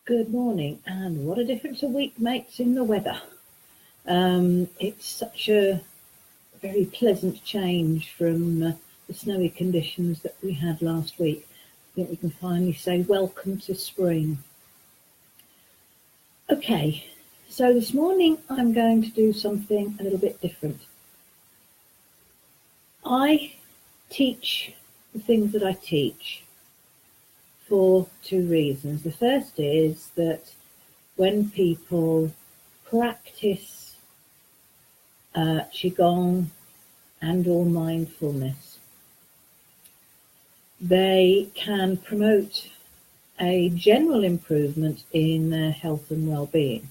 Good morning, and what a difference a week makes in the weather. It's such a very pleasant change from the snowy conditions that we had last week. I think we can finally say welcome to spring. Okay, so this morning I'm going to do something a little bit different. I teach the things that I teach for two reasons. The first is that when people practice Qigong and or mindfulness, they can promote a general improvement in their health and well-being.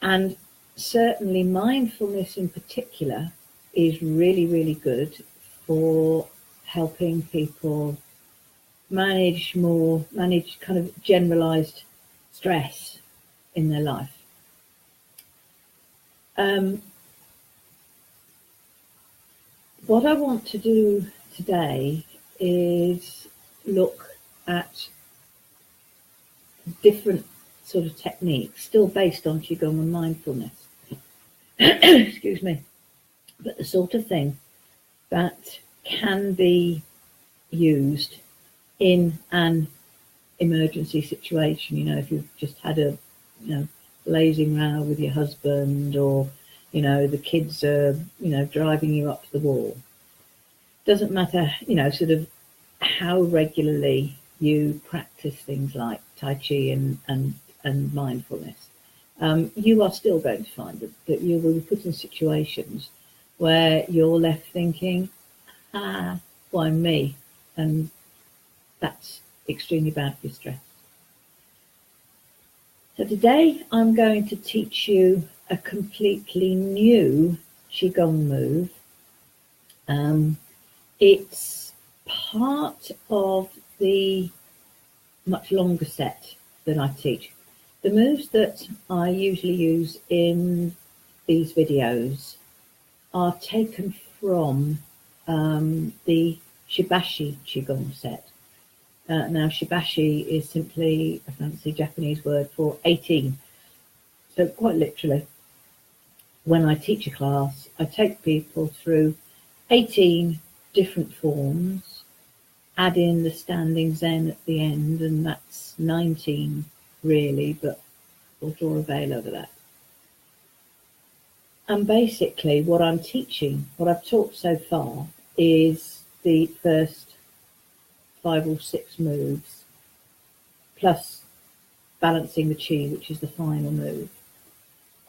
And certainly mindfulness in particular is really, really good for helping people manage kind of generalized stress in their life. What I want to do today is look at different sort of techniques, still based on Qigong and mindfulness. Excuse me. But the sort of thing that can be used in an emergency situation. You know, if you've just had a, blazing row with your husband, or, the kids are, driving you up to the wall. Doesn't matter, sort of how regularly you practice things like Tai Chi and mindfulness. You are still going to find that you will be put in situations where you're left thinking, why me? And that's extremely bad for your stress. So today I'm going to teach you a completely new Qigong move. It's part of the much longer set that I teach. The moves that I usually use in these videos are taken from the Shibashi Qigong set. Now, Shibashi is simply a fancy Japanese word for 18. So quite literally, when I teach a class, I take people through 18 different forms, add in the standing Zen at the end, and that's 19 really, but we'll draw a veil over that. And basically what I'm teaching, what I've taught so far, is the first 5 or 6 moves, plus balancing the Qi, which is the final move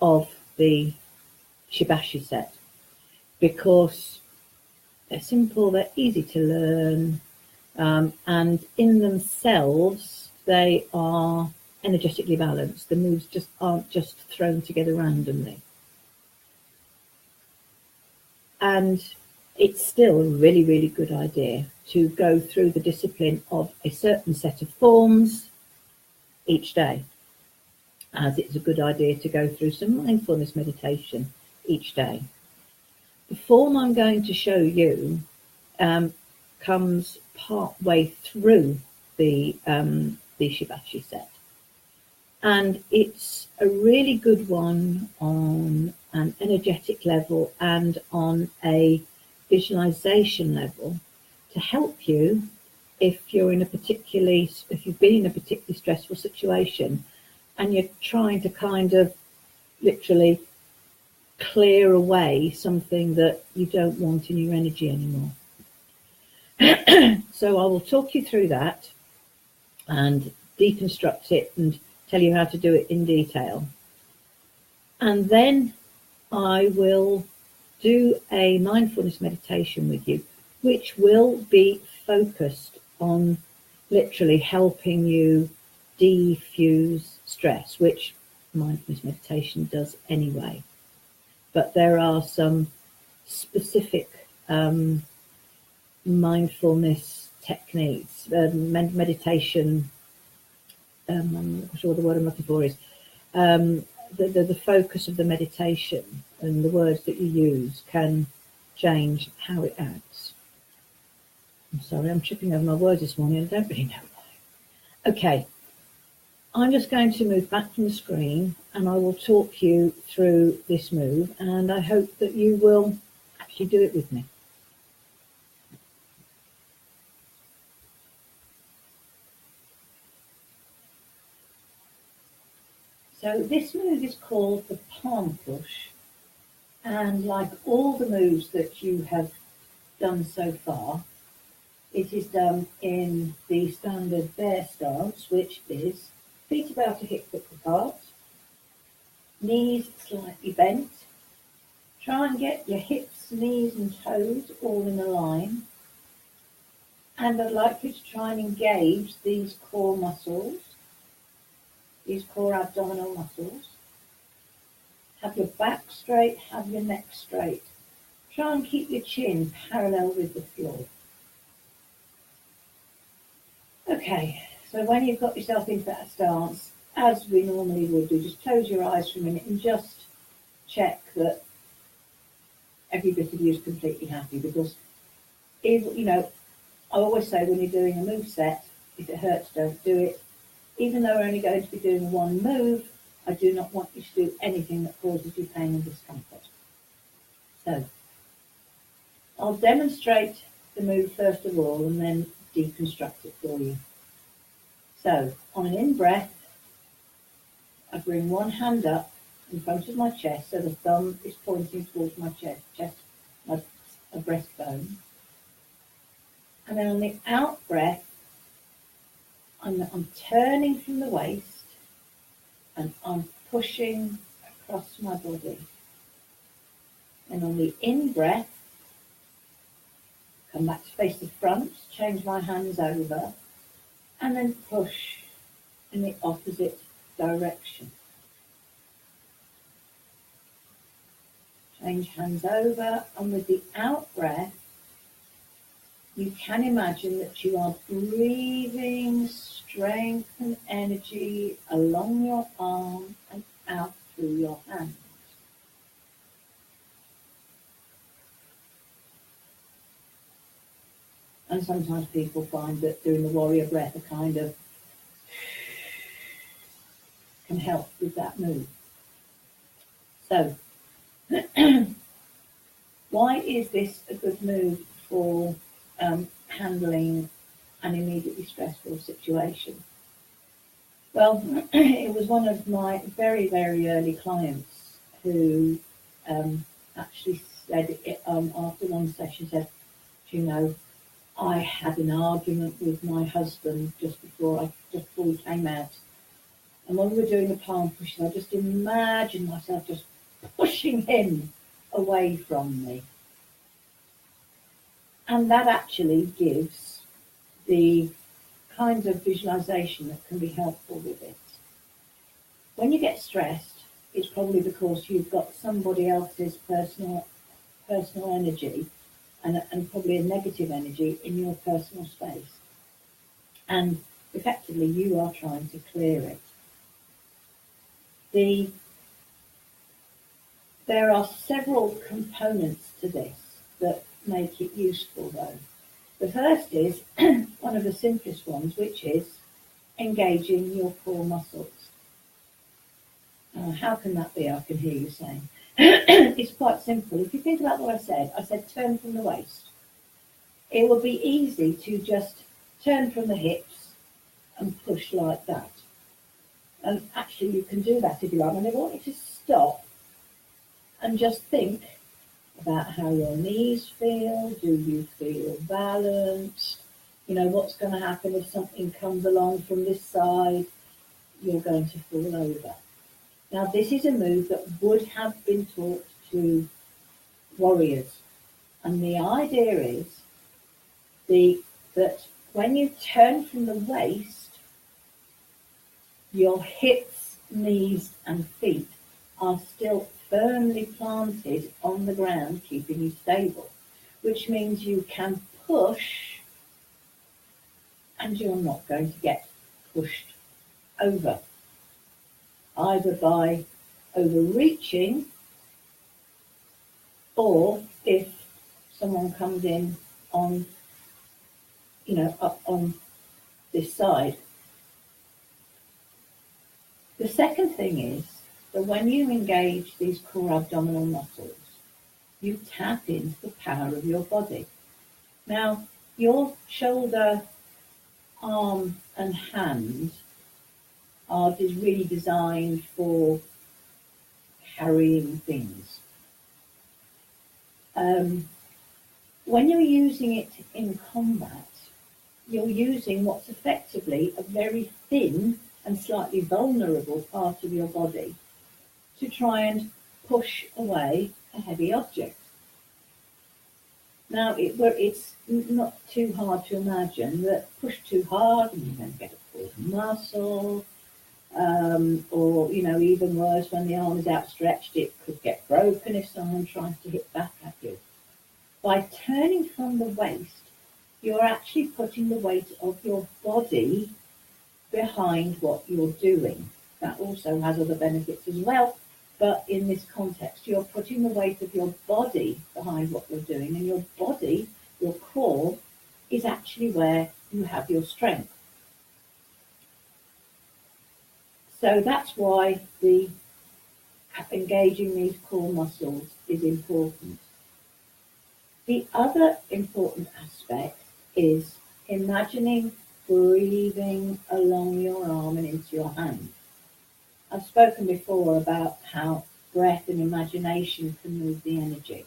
of the Shibashi set, because they're simple, they're easy to learn, and in themselves they are energetically balanced. The moves just aren't just thrown together randomly. And it's still a really, really good idea to go through the discipline of a certain set of forms each day, as it's a good idea to go through some mindfulness meditation each day. The form I'm going to show you comes part way through the Shibashi set. And it's a really good one on an energetic level and on a visualization level to help you if you've been in a particularly stressful situation and you're trying to kind of literally clear away something that you don't want in your energy anymore. So I will talk you through that and deconstruct it and tell you how to do it in detail. And then I will do a mindfulness meditation with you, which will be focused on literally helping you defuse stress, which mindfulness meditation does anyway. But there are some specific mindfulness techniques, meditation. I'm not sure what the word I'm looking for is. The focus of the meditation and the words that you use can change how it acts. I'm sorry, I'm tripping over my words this morning. I don't really know Okay, I'm just going to move back from the screen and I will talk you through this move, and I hope that you will actually do it with me. So this move is called the palm push, and like all the moves that you have done so far, it is done in the standard bear stance, which is feet about a hip width apart, knees slightly bent. Try and get your hips, knees and toes all in a line. And I'd like you to try and engage these core muscles, these core abdominal muscles. Have your back straight, have your neck straight. Try and keep your chin parallel with the floor. Okay, so when you've got yourself into that stance, as we normally would do, just close your eyes for a minute and just check that every bit of you is completely happy, because if, I always say when you're doing a move set, if it hurts, don't do it. Even though we're only going to be doing one move, I do not want you to do anything that causes you pain and discomfort. So I'll demonstrate the move first of all and then deconstruct it for you. So on an in-breath, I bring one hand up in front of my chest, so the thumb is pointing towards my chest, my breastbone. And then on the out breath, I'm turning from the waist and I'm pushing across my body. And on the in breath, come back to face the front, change my hands over, and then push in the opposite direction. Change hands over, and with the out breath, you can imagine that you are breathing strength and energy along your arm and out through your hands. And sometimes people find that doing the warrior breath kind of can help with that move. So, why is this a good move for handling an immediately stressful situation? Well, it was one of my very, very early clients who actually said it, after one session, said, I had an argument with my husband just before we came out. And when we were doing the palm pushing, I just imagined myself just pushing him away from me. And that actually gives the kinds of visualization that can be helpful with it. When you get stressed, it's probably because you've got somebody else's personal energy and probably a negative energy in your personal space. And effectively, you are trying to clear it. There are several components to this that make it useful, though. The first is one of the simplest ones, which is engaging your core muscles. How can that be? I can hear you saying. It's quite simple. If you think about what I said turn from the waist. It would be easy to just turn from the hips and push like that. And actually you can do that if you like. And I want you to stop and just think about how your knees feel. Do you feel balanced? What's going to happen if something comes along from this side? You're going to fall over. Now, this is a move that would have been taught to warriors. And the idea is that when you turn from the waist, your hips, knees and feet are still firmly planted on the ground, keeping you stable, which means you can push and you're not going to get pushed over, either by overreaching or if someone comes in on, up on this side. The second thing is that when you engage these core abdominal muscles, you tap into the power of your body. Now, your shoulder, arm, and hand are really designed for carrying things. When you're using it in combat, you're using what's effectively a very thin and slightly vulnerable part of your body to try and push away a heavy object. Now, it's not too hard to imagine that push too hard and you're going to get a pulled muscle, or, even worse, when the arm is outstretched, it could get broken if someone tries to hit back at you. By turning from the waist, you're actually putting the weight of your body behind what you're doing. That also has other benefits as well, but in this context, you're putting the weight of your body behind what you're doing, and your body, your core, is actually where you have your strength. So that's why engaging these core muscles is important. The other important aspect is imagining breathing along your arm and into your hand. I've spoken before about how breath and imagination can move the energy.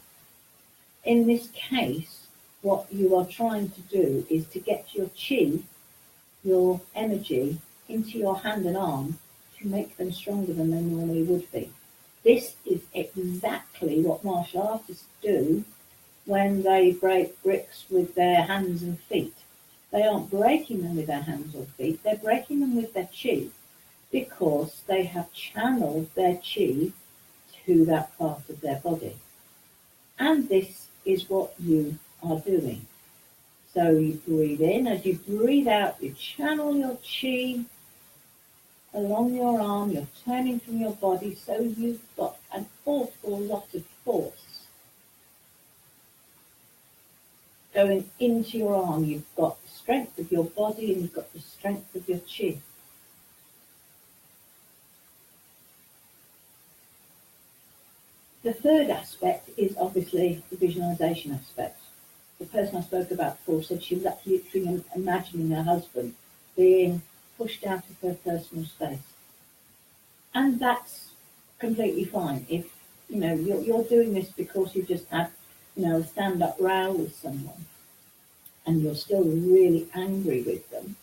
In this case, what you are trying to do is to get your chi, your energy, into your hand and arm to make them stronger than they normally would be. This is exactly what martial artists do when they break bricks with their hands and feet. They aren't breaking them with their hands or feet, they're breaking them with their chi, because they have channeled their chi to that part of their body. And this is what you are doing. So you breathe in, as you breathe out, you channel your chi along your arm, you're turning from your body, so you've got an awful lot of force going into your arm. You've got the strength of your body and you've got the strength of your chi. The third aspect is obviously the visualization aspect. The person I spoke about before said she was actually literally imagining her husband being pushed out of her personal space. And that's completely fine. If you're doing this because you've just had a stand-up row with someone and you're still really angry with them,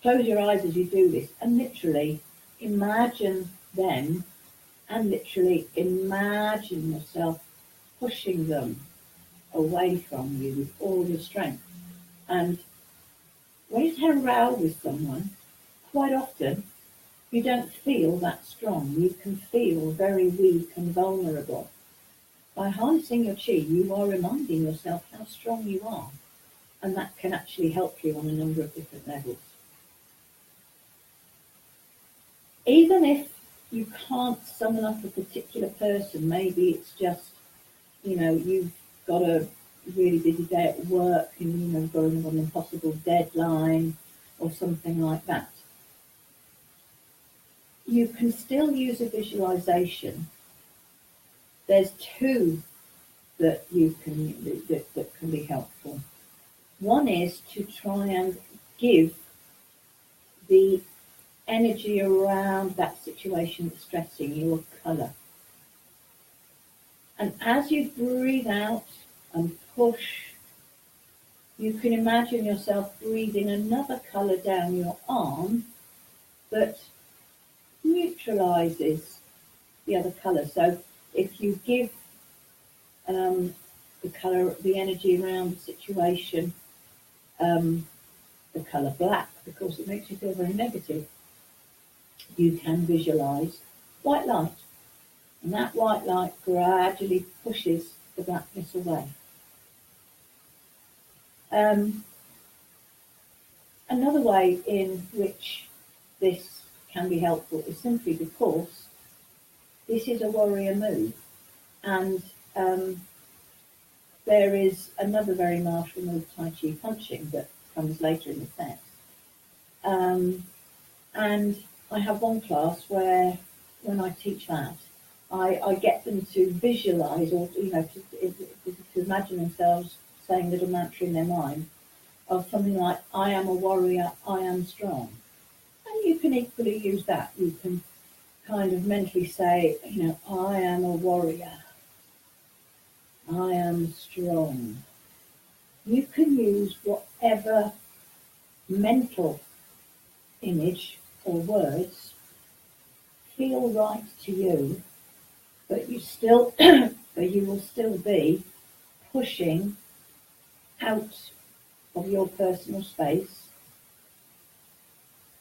close your eyes as you do this and literally imagine them, and literally imagine yourself pushing them away from you with all your strength. And when you've had a row with someone, quite often you don't feel that strong. You can feel very weak and vulnerable. By harnessing your chi, you are reminding yourself how strong you are, and that can actually help you on a number of different levels. Even if you can't summon up a particular person, maybe it's just, you've got a really busy day at work and, got an impossible deadline or something like that. You can still use a visualization. There's two that can be helpful. One is to try and give the energy around that situation that's stressing you a colour. And as you breathe out and push, you can imagine yourself breathing another colour down your arm that neutralises the other colour. So if you give the colour, the energy around the situation, the colour black, because it makes you feel very negative, you can visualise white light. And that white light gradually pushes the blackness away. Another way in which this can be helpful is simply because this is a warrior move. And there is another very martial move, Tai Chi punching, that comes later in the set. And I have one class where when I teach that, I get them to visualize or, to imagine themselves saying a little mantra in their mind of something like, I am a warrior, I am strong. And you can equally use that. You can kind of mentally say, I am a warrior, I am strong. You can use whatever mental image or words feel right to you, but you will still be pushing out of your personal space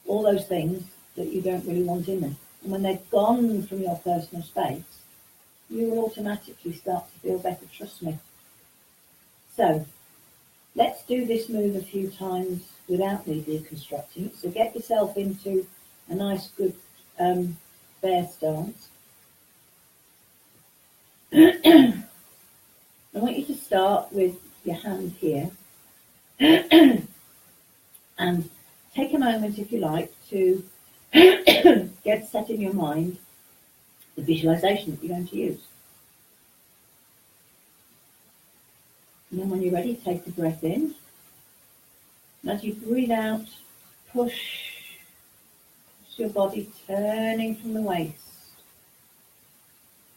all those things that you don't really want in there. And when they're gone from your personal space, you will automatically start to feel better, trust me. So let's do this move a few times without me deconstructing it. So get yourself into a nice, good bear stance. I want you to start with your hand here and take a moment, if you like, to get set in your mind the visualization that you're going to use. And then when you're ready, take the breath in. And as you breathe out, push your body turning from the waist.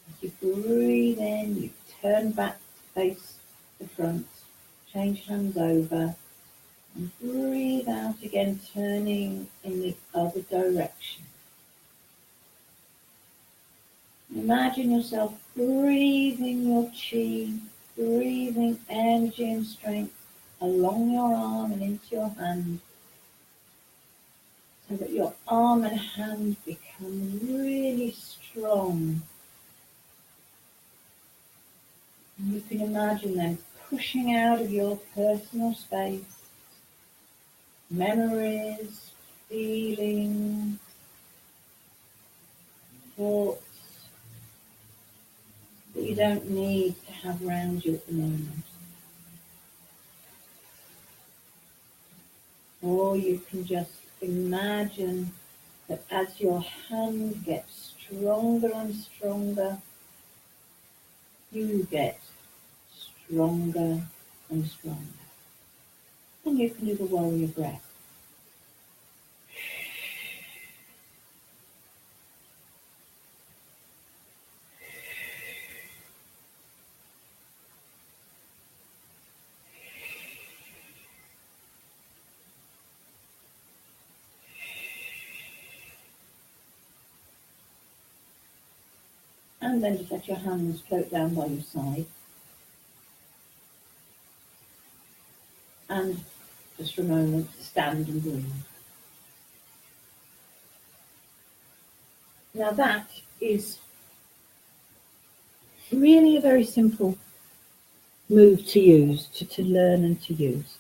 As you breathe in, you turn back to face the front, change hands over, and breathe out again, turning in the other direction. Imagine yourself breathing your chi, breathing energy and strength along your arm and into your hand, so that your arm and hand become really strong. And you can imagine them pushing out of your personal space, memories, feelings, thoughts that you don't need to have around you at the moment. Or you can just imagine that as your hand gets stronger and stronger, you get stronger and stronger. And you can do the warrior breath. And then just let your hands float down by your side. And just for a moment, stand and breathe. Now that is really a very simple move to use, to learn and to use.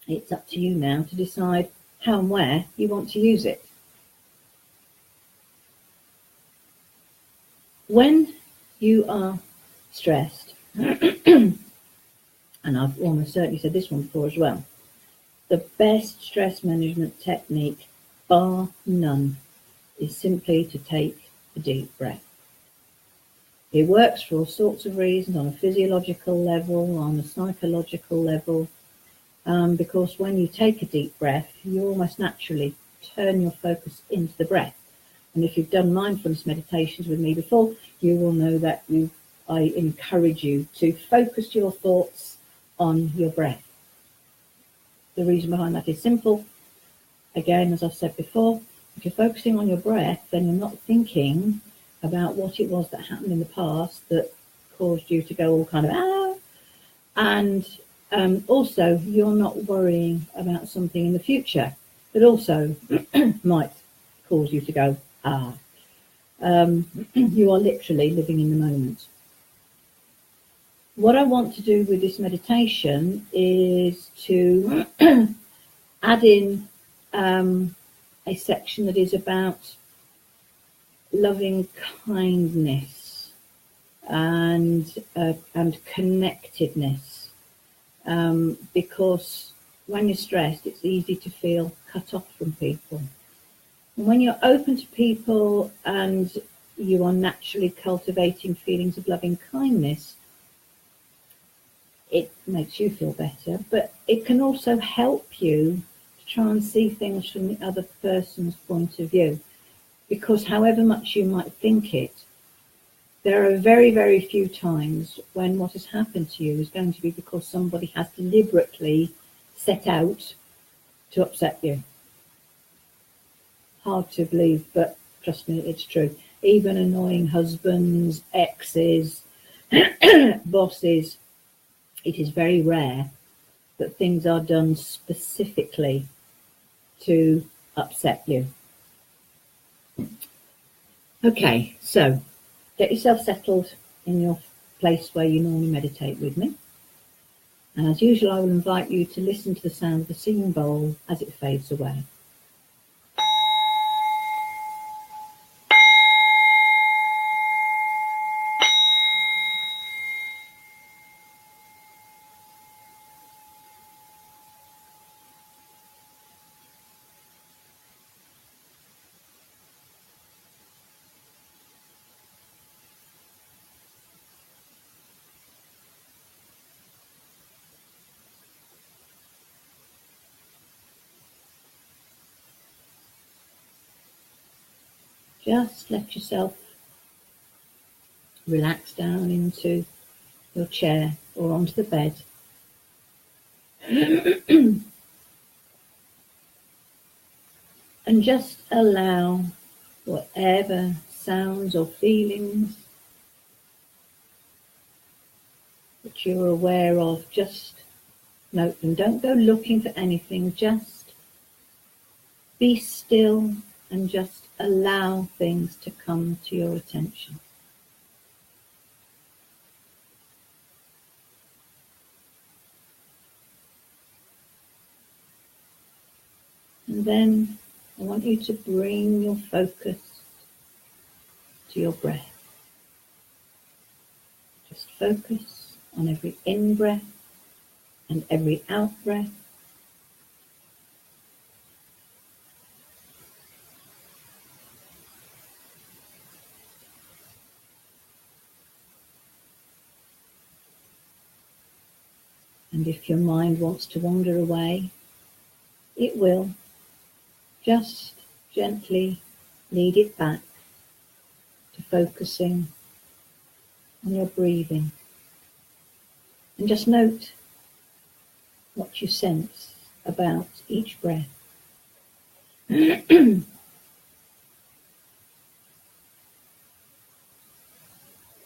It's up to you now to decide how and where you want to use it. When you are stressed, and I've almost certainly said this one before as well, the best stress management technique, bar none, is simply to take a deep breath. It works for all sorts of reasons, on a physiological level, on a psychological level, because when you take a deep breath, you almost naturally turn your focus into the breath. And if you've done mindfulness meditations with me before, you will know that I encourage you to focus your thoughts on your breath. The reason behind that is simple. Again, as I've said before, if you're focusing on your breath, then you're not thinking about what it was that happened in the past that caused you to go all kind of, ah. And also, you're not worrying about something in the future that also might cause you to go, ah. You are literally living in the moment. What I want to do with this meditation is to add in a section that is about loving kindness and connectedness, because when you're stressed, it's easy to feel cut off from people. And when you're open to people and you are naturally cultivating feelings of loving kindness, it makes you feel better, but it can also help you to try and see things from the other person's point of view. Because however much you might think it, there are very, very few times when what has happened to you is going to be because somebody has deliberately set out to upset you. Hard to believe, but trust me, it's true. Even annoying husbands, exes, bosses, it is very rare that things are done specifically to upset you. Okay, so get yourself settled in your place where you normally meditate with me. And as usual, I will invite you to listen to the sound of the singing bowl as it fades away. Just let yourself relax down into your chair or onto the bed. And just allow whatever sounds or feelings that you're aware of, just note them. Don't go looking for anything, just be still and just allow things to come to your attention. And then I want you to bring your focus to your breath. Just focus on every in-breath and every out-breath. And if your mind wants to wander away, it will. Just gently lead it back to focusing on your breathing. And just note what you sense about each breath. Then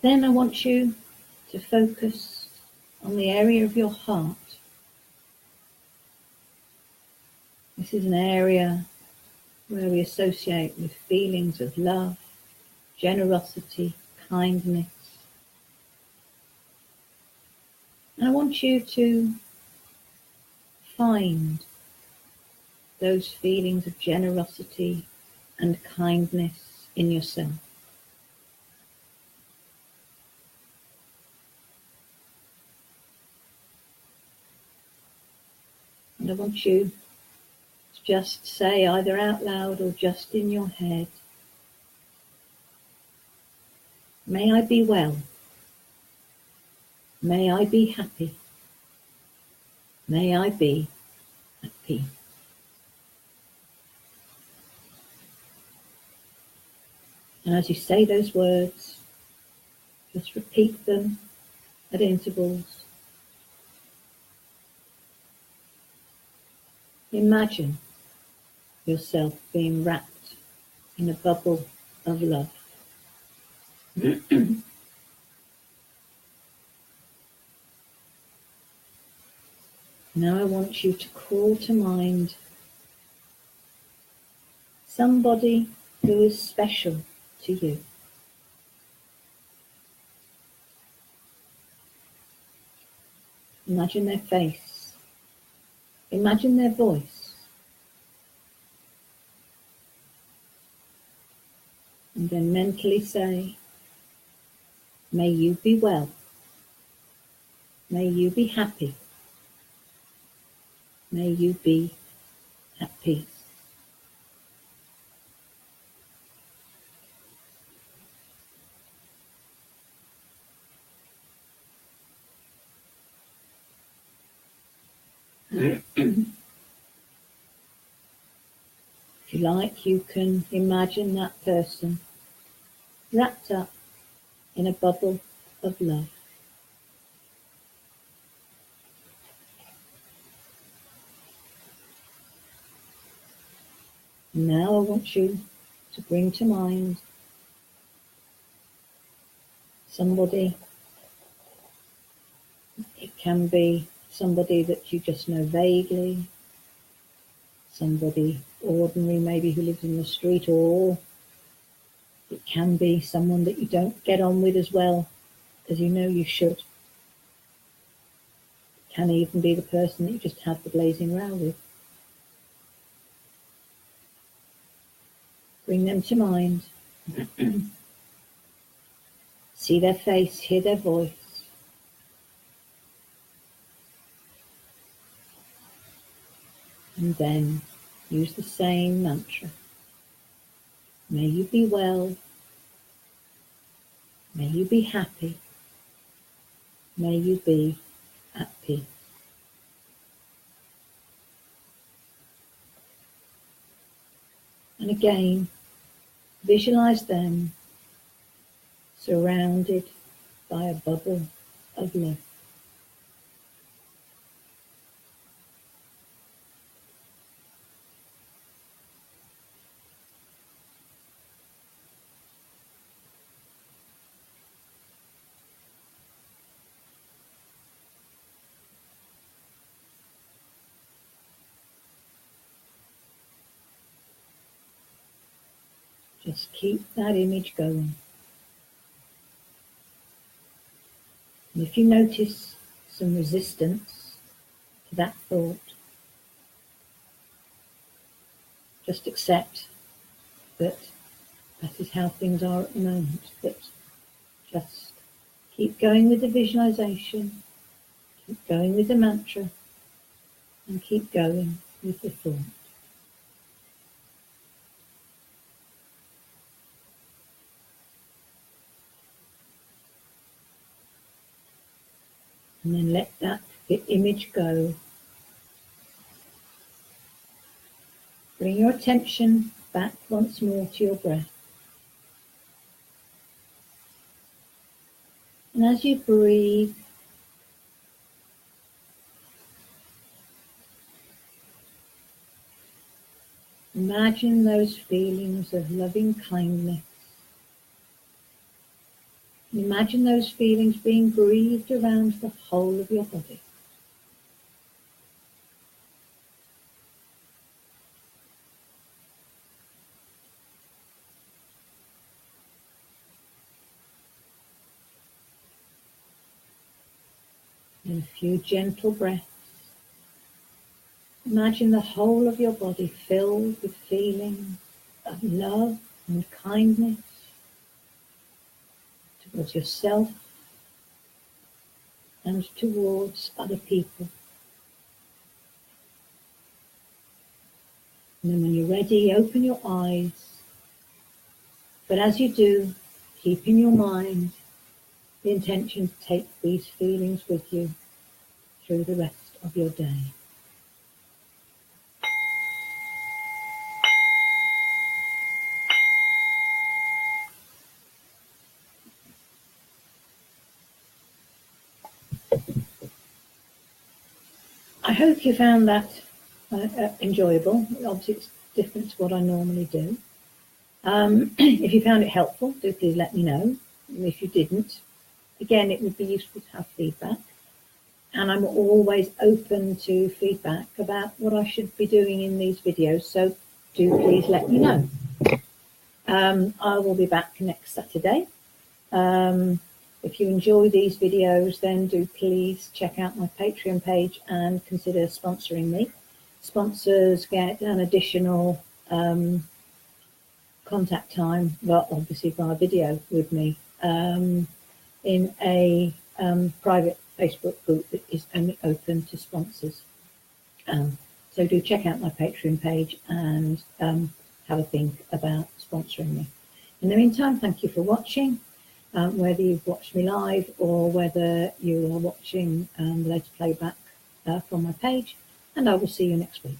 I want you to focus on the area of your heart. This is an area where we associate with feelings of love, generosity, kindness. And I want you to find those feelings of generosity and kindness in yourself. And I want you to just say, either out loud or just in your head, may I be well. May I be happy. May I be at peace. And as you say those words, just repeat them at intervals. Imagine yourself being wrapped in a bubble of love. Now I want you to call to mind somebody who is special to you. Imagine their face. Imagine their voice. And then mentally say, may you be well. May you be happy. May you be at peace. If you like, you can imagine that person wrapped up in a bubble of love. Now I want you to bring to mind somebody. It can be somebody that you just know vaguely, somebody ordinary maybe who lives in the street, or it can be someone that you don't get on with as well as you know you should. It can even be the person that you just had the blazing row with. Bring them to mind. See their face, hear their voice. And then use the same mantra. May you be well. May you be happy. May you be at peace. And again, visualize them surrounded by a bubble of love. Just keep that image going. And if you notice some resistance to that thought, just accept that that is how things are at the moment. But just keep going with the visualization, keep going with the mantra, and keep going with the thought. And then let that image go. Bring your attention back once more to your breath. And as you breathe, imagine those feelings of loving kindness. Imagine those feelings being breathed around the whole of your body. And a few gentle breaths. Imagine the whole of your body filled with feelings of love and kindness towards yourself and towards other people. And then when you're ready, open your eyes. But as you do, keep in your mind the intention to take these feelings with you through the rest of your day. I hope you found that enjoyable. Obviously, it's different to what I normally do. If you found it helpful, do please let me know. And if you didn't, again, it would be useful to have feedback. And I'm always open to feedback about what I should be doing in these videos, so do please let me know. I will be back next Saturday. If you enjoy these videos, then do please check out my Patreon page and consider sponsoring me. Sponsors get an additional contact time, well, obviously via video with me, in a private Facebook group that is only open to sponsors. So do check out my Patreon page and have a think about sponsoring me. In the meantime, thank you for watching, whether you've watched me live or whether you are watching the later playback from my page, and I will see you next week.